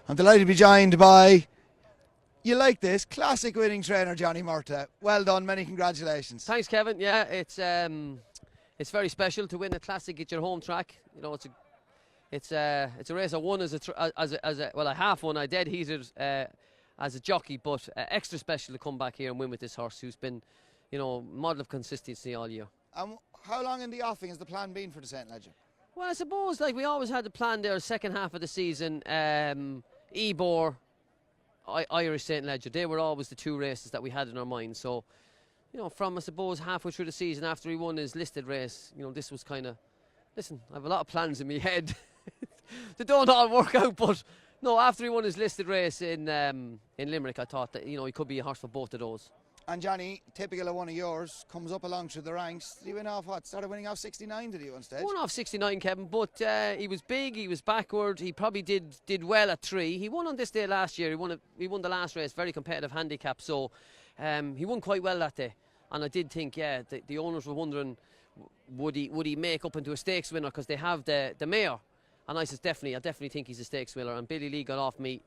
I'm delighted to be joined by, you like this, classic winning trainer Johnny Murtagh. Well done, many congratulations. Thanks, Kevin. Yeah, it's very special to win a classic at your home track. You know, it's a race I won as I half won. I dead heated as a jockey, but extra special to come back here and win with this horse, who's been, you know, model of consistency all year. How long in the offing has the plan been for the St. Leger? Well, I suppose like we always had the plan there, second half of the season. Ebor, Irish St. Leger, they were always the two races that we had in our mind. So, you know, from I suppose halfway through the season after he won his listed race, you know, this was kind of, listen, I have a lot of plans in my head. They don't all work out, but no, after he won his listed race in Limerick, I thought that, you know, he could be a horse for both of those. And Johnny, typical of one of yours, comes up along through the ranks. Did he win off what? Started winning off 69, did he, one stage? Won off 69, Kevin, but he was big, he was backward, he probably did well at 3. He won on this day last year, he won the last race, very competitive handicap, so he won quite well that day. And I did think, yeah, the owners were wondering, would he make up into a stakes winner, because they have the mare. And I said, I definitely think he's a stakes winner. And Billy Lee got off him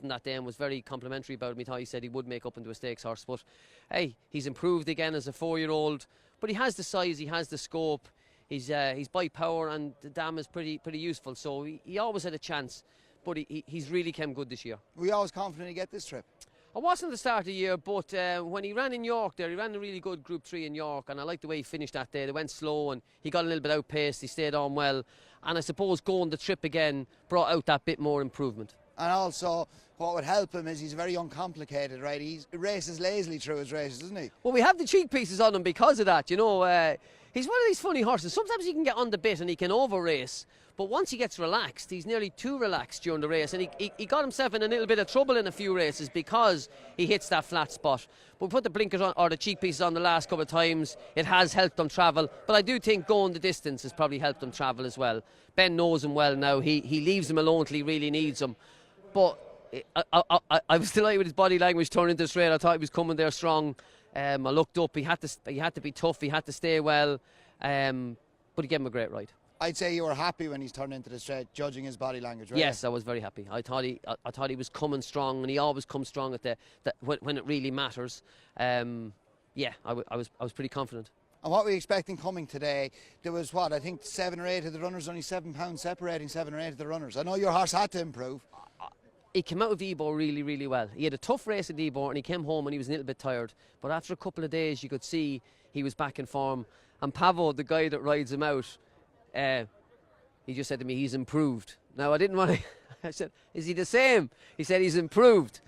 that day and was very complimentary about me. Thought he said he would make up into a stakes horse. But hey, he's improved again as a 4-year-old. But he has the size, he has the scope. He's by power, and the dam is pretty useful. So he always had a chance. But he's really came good this year. Were you always confident to get this trip? I wasn't at the start of the year, but when he ran in York there, he ran a really good Group 3 in York, and I liked the way he finished that day. They went slow and he got a little bit outpaced, he stayed on well, and I suppose going the trip again brought out that bit more improvement. And also, what would help him is he's very uncomplicated, right? He races lazily through his races, doesn't he? Well, we have the cheek pieces on him because of that, you know. He's one of these funny horses. Sometimes he can get on the bit and he can over-race, but once he gets relaxed, he's nearly too relaxed during the race, and he got himself in a little bit of trouble in a few races because he hits that flat spot. But we put the blinkers on, or the cheek pieces on, the last couple of times. It has helped him travel, but I do think going the distance has probably helped him travel as well. Ben knows him well now. He leaves him alone till he really needs him. But I was delighted with his body language turning into straight. I thought he was coming there strong. I looked up. He had to be tough. He had to stay well. But he gave him a great ride. I'd say you were happy when he's turned into the straight, judging his body language, right? Yes, I was very happy. I thought he was coming strong, and he always comes strong at when it really matters. Yeah, I was pretty confident. And what were you expecting coming today? There was what, I think 7 or 8 of the runners, only £7 separating 7 or 8 of the runners. I know your horse had to improve. He came out of Ebor really, really well. He had a tough race at Ebor, and he came home and he was a little bit tired. But after a couple of days, you could see he was back in form. And Pavo, the guy that rides him out, he just said to me, he's improved. Now, I didn't want to... I said, is he the same? He said he's improved.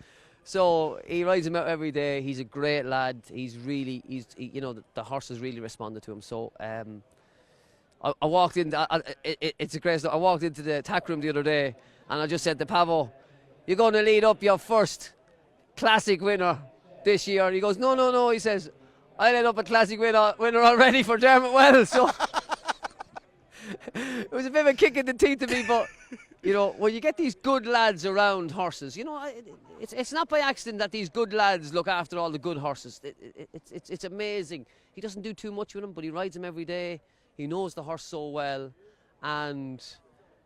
So he rides him out every day. He's a great lad. He's really... you know, the horse has really responded to him. So I walked in... it's a great story. I walked into the tack room the other day, and I just said to Pavo, you're going to lead up your first classic winner this year. And he goes, no. He says, I led up a classic winner already for Dermot Wells. So it was a bit of a kick in the teeth to me, but you know, when you get these good lads around horses, you know, it's not by accident that these good lads look after all the good horses. It's amazing. He doesn't do too much with them, but he rides them every day. He knows the horse so well, and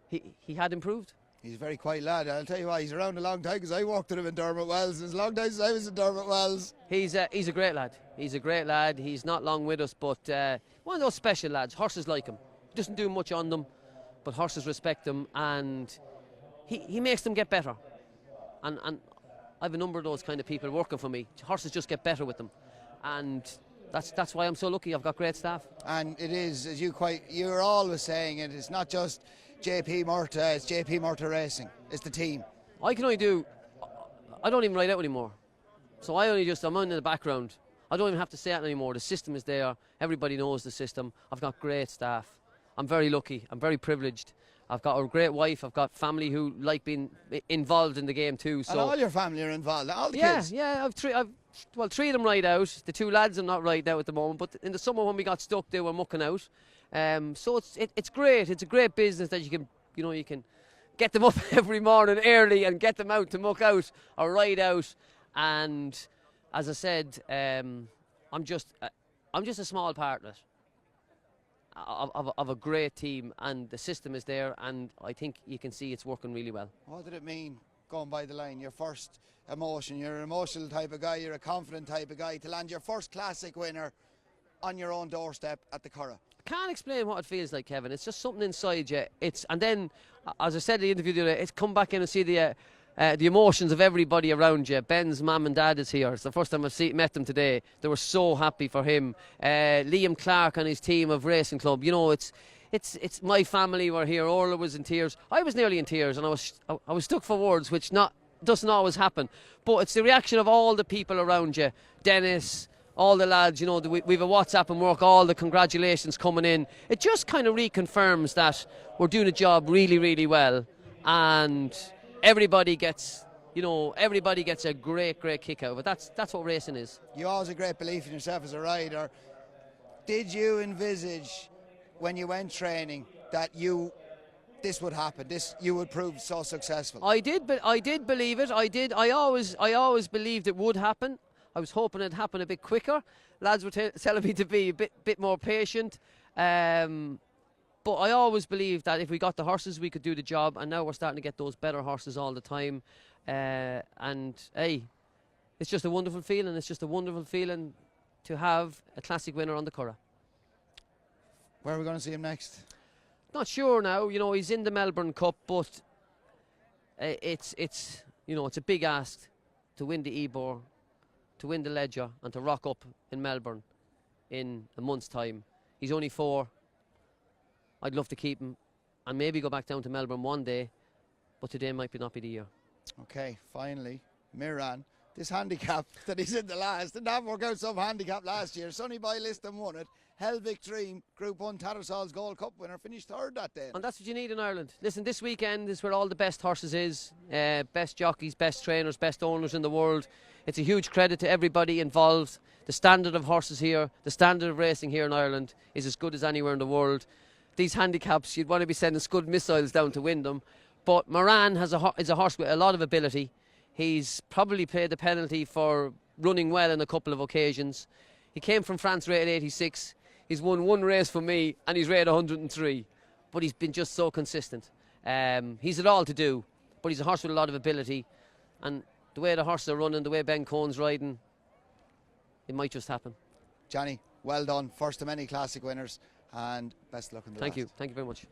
he had improved. He's a very quiet lad. I'll tell you why, he's around a long time, because I walked with him in Dermot Wells. It's a long time since I was in Dermot Wells. He's a great lad. He's a great lad. He's not long with us, but one of those special lads. Horses like him. He doesn't do much on them, but horses respect him, and he makes them get better. And I have a number of those kind of people working for me. Horses just get better with them, and that's why I'm so lucky. I've got great staff. And it is, as you're always saying it, it's not just JP Murtagh, it's JP Murtagh Racing. It's the team. I don't even ride out anymore. So I'm on in the background. I don't even have to say that anymore. The system is there. Everybody knows the system. I've got great staff. I'm very lucky. I'm very privileged. I've got a great wife. I've got family who like being involved in the game too. So and all your family are involved. All the kids. Yeah. I've 3 of them ride out. The 2 lads are not riding out at the moment. But in the summer when we got stuck, they were mucking out. So it's great. It's a great business that you can get them up every morning early and get them out to muck out or ride out. And as I said, I'm just a small part of it. Of a great team, and the system is there, and I think you can see it's working really well. What did it mean going by the line, your first emotion? You're an emotional type of guy, you're a confident type of guy, to land your first classic winner on your own doorstep at the Curragh. Can't explain what it feels like, Kevin. It's just something inside you. And then, as I said in the interview the other day, it's come back in and see the emotions of everybody around you. Ben's mum and dad is here. It's the first time I've met them today. They were so happy for him. Liam Clark and his team of Racing Club. You know, it's my family were here. Orla was in tears. I was nearly in tears, and I was stuck for words, which doesn't always happen. But it's the reaction of all the people around you. Dennis, all the lads, you know, we've a WhatsApp and work, all the congratulations coming in. It just kind of reconfirms that we're doing a job really, really well, and everybody gets a great kick out of it. That's what racing is. You always a great belief in yourself as a rider. Did you envisage when you went training that this would happen, you would prove so successful? I did believe it. I always believed it would happen. I was hoping it'd happen a bit quicker. Lads were telling me to be a bit more patient. But I always believed that if we got the horses, we could do the job. And now we're starting to get those better horses all the time. And hey, it's just a wonderful feeling. It's just a wonderful feeling to have a classic winner on the Curragh. Where are we going to see him next? Not sure now. You know, he's in the Melbourne Cup, but it's a big ask to win the Ebor, to win the Ledger, and to rock up in Melbourne in a month's time. He's only 4. I'd love to keep him and maybe go back down to Melbourne one day, but today might not be the year. Okay, finally, Miran, this handicap that he's in the last, didn't have worked out some handicap last year. Sonnyboyliston won it. Helvic Dream, Group 1 Tattersalls Gold Cup winner, finished 3rd that day. And that's what you need in Ireland. Listen, this weekend is where all the best horses is, best jockeys, best trainers, best owners in the world. It's a huge credit to everybody involved. The standard of horses here, the standard of racing here in Ireland is as good as anywhere in the world. These handicaps, you'd want to be sending Scud missiles down to win them. But Moran is a horse with a lot of ability. He's probably paid the penalty for running well on a couple of occasions. He came from France rated 86. He's won 1 race for me and he's rated 103. But he's been just so consistent. He's it all to do, but he's a horse with a lot of ability. And the way the horses are running, the way Ben Cohen's riding, it might just happen. Johnny, well done. First of many classic winners, and best luck in the Thank last. you very much.